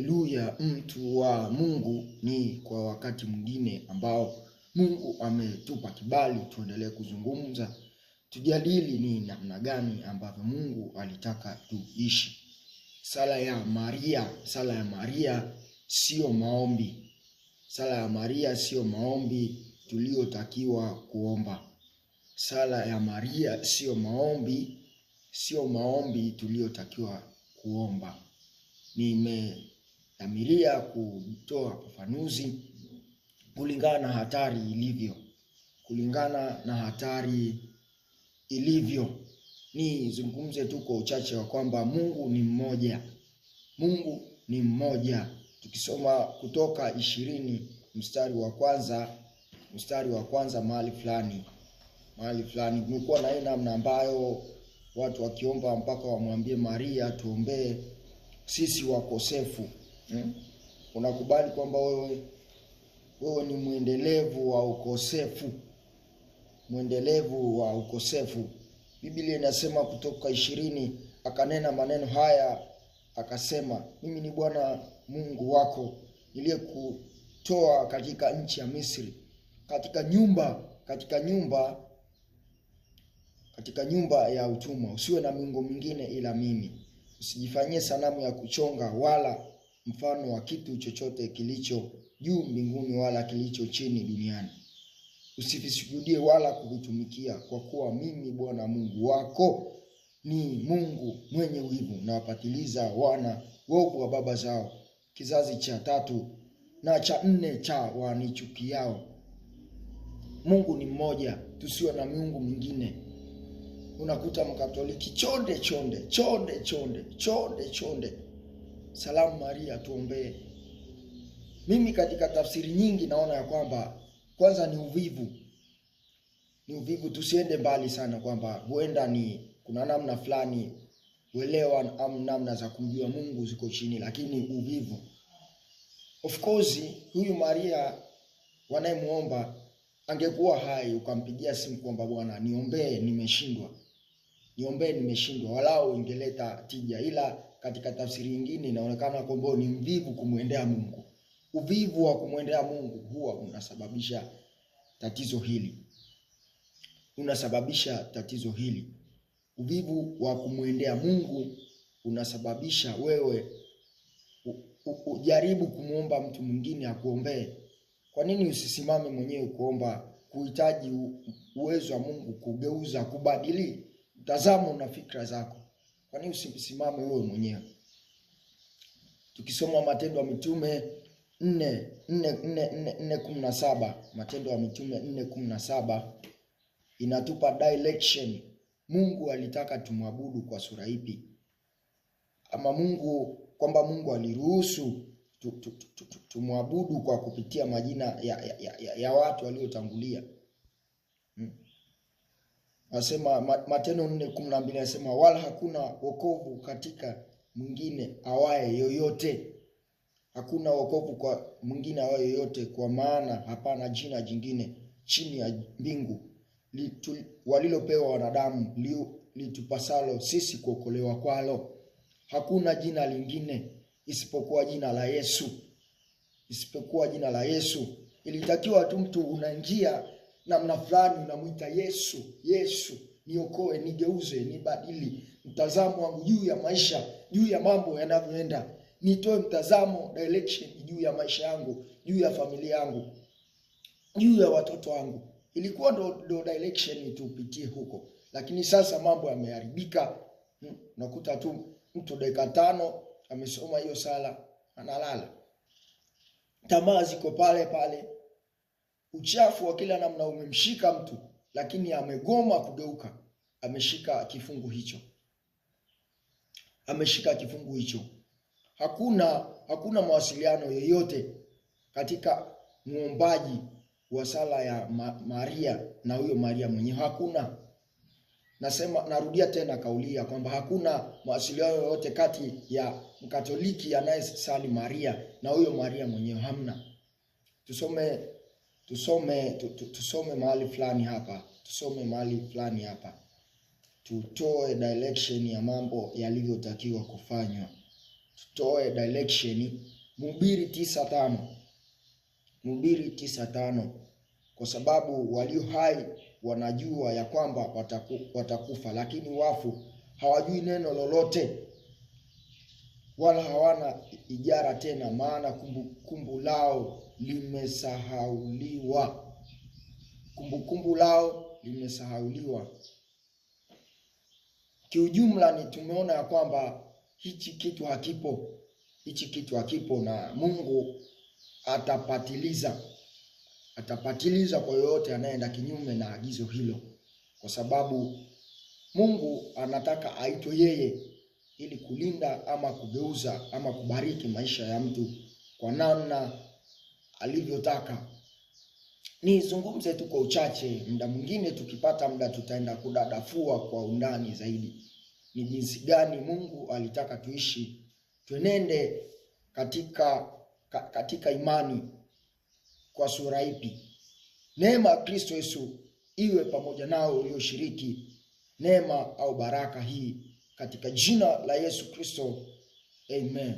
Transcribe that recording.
Haleluya, mtu wa Mungu, ni kwa wakati mwingine ambao Mungu ametupa kibali tuendelee kuzungumza, tujadili ni namna gani ambavyo Mungu alitaka tuishi. Sala ya Maria sio maombi. Sala ya Maria sio maombi tuliotakiwa kuomba. Sala ya Maria sio maombi tuliotakiwa kuomba. Nimeamiria kutoa ufafanuzi kulingana na hatari ilivyo. Nizungumze tu kwa uchache wa kwamba Mungu ni mmoja. Tukisoma Kutoka 20 mstari wa kwanza mahali fulani kumekuwa na namna ambayo watu wakiomba mpaka wamwambie Maria tuombee sisi wakosefu. Unakubali kwamba wewe ni mwendelevu wa ukosefu. Biblia inasema Kutoka 20 akanena maneno haya akasema, mimi ni Bwana Mungu wako niliyekutoa katika nchi ya Misri, katika nyumba ya utumwa. Usiwe na miungu mingine ila mimi. Usijifanyie sanamu ya kuchonga wala mfano wa kitu chochote kilicho juu mbinguni wala kilicho chini duniani. Usivisujudie wala kuvitumikia, kwa kuwa mimi Bwana Mungu wako ni Mungu mwenye wivu, na wapatiliza wana wovu wa baba zao kizazi cha 3 na cha 4 cha wanichukiao. Mungu ni mmoja, tusiwe na miungu mingine. Unakuta Mkatoliki chonde. Salamu Maria tuombee. Mimi katika tafsiri nyingi naona ya kwamba kwanza ni uvivu. Tusiende mbali sana kwamba huenda kuna namna fulani uelewa au namna za kumjua Mungu ziko chini, lakini uvivu. Of course huyu Maria wanayemuomba angekuwa hai, ukampigia simu kwamba Bwana niombee nimeshindwa, walau ingeleta tija. Ila katika tafsiri nyingine inaonekana kwamba ni mvivu kumwendea Mungu. Uvivu wa kumwendea Mungu huwa unasababisha tatizo hili. Uvivu wa kumwendea Mungu unasababisha wewe ujaribu kumuomba mtu mwingine akuombee. Kwa nini usisimame mwenyewe kuomba, kuhitaji uwezo wa Mungu kugeuza, kubadili mtazamo na fikra zako? Kwa nini usisimame wewe mwenyewe? Tukisoma Matendo ya Mitume 4:17, Matendo ya Mitume 4:17 inatupa direction. Mungu alitaka tumwabudu kwa sura ipi? Ama kwamba Mungu aliruhusu tumwabudu kwa kupitia majina ya watu waliotangulia. Nasema Matendo 4:12 nasema, wala hakuna wokovu katika mwingine awaye yoyote. Hakuna wokovu kwa mwingine awaye yoyote, kwa maana hapana jina jingine chini ya mbingu walilopewa wanadamu litupasalo sisi kuokolewa kwalo. Hakuna jina lingine isipokuwa jina la Yesu. Ilitakiwa tu mtu unaingia namna fulani unamuita Yesu, niokoe, nigeuze, nibadili mtazamo wangu juu ya maisha, juu ya mambo yanavyoenda. Nitoe mtazamo, direction juu ya maisha yangu, juu ya familia yangu, juu ya watoto wangu. Ilikuwa ndo direction tupitie huko. Lakini sasa mambo yameharibika. Nakuta tu mtu dakika 5 amesoma hiyo sala analala. Tamaa ziko pale. Uchafu wa kila namna umemshika mtu, lakini amegoma kugeuka. Ameshika kifungu hicho. Hakuna mawasiliano yoyote katika muombaji wa sala ya Maria na huyo Maria mwenyewe. Hakuna. Narudia tena kauli ya kwamba hakuna mawasiliano yoyote kati ya Mkatoliki anayesali Maria na huyo Maria mwenyewe. Hamna. Tusome mahali fulani hapa. Tutoe direction ya mambo yalivyotakiwa kufanywa. Tutoe direction Mhubiri 9:5. Mhubiri 9:5. Kwa sababu walio hai wanajua ya kwamba watakufa, lakini wafu hawajui neno lolote, wala hawana ijara tena, maana kumbukumbu lao limesahauliwa. Kumbukumbu lao limesahauliwa. Kiujumla ni tumeona ya kwamba hichi kitu hakipo, na Mungu atapatiliza kwa yoyote anayeenda kinyume na agizo hilo, kwa sababu Mungu anataka aitwe yeye ili kulinda ama kugeuza ama kubariki maisha ya mtu kwa namna alivyotaka. Nizungumze tu kwa uchache, muda mwingine tukipata muda tutaenda kudadafua kwa undani zaidi ni jinsi gani Mungu alitaka tuishi, tuenende katika imani kwa sura ipi. Neema ya Kristo Yesu iwe pamoja nao ulioshiriki neema au baraka hii katika jina la Yesu Kristo. Amen.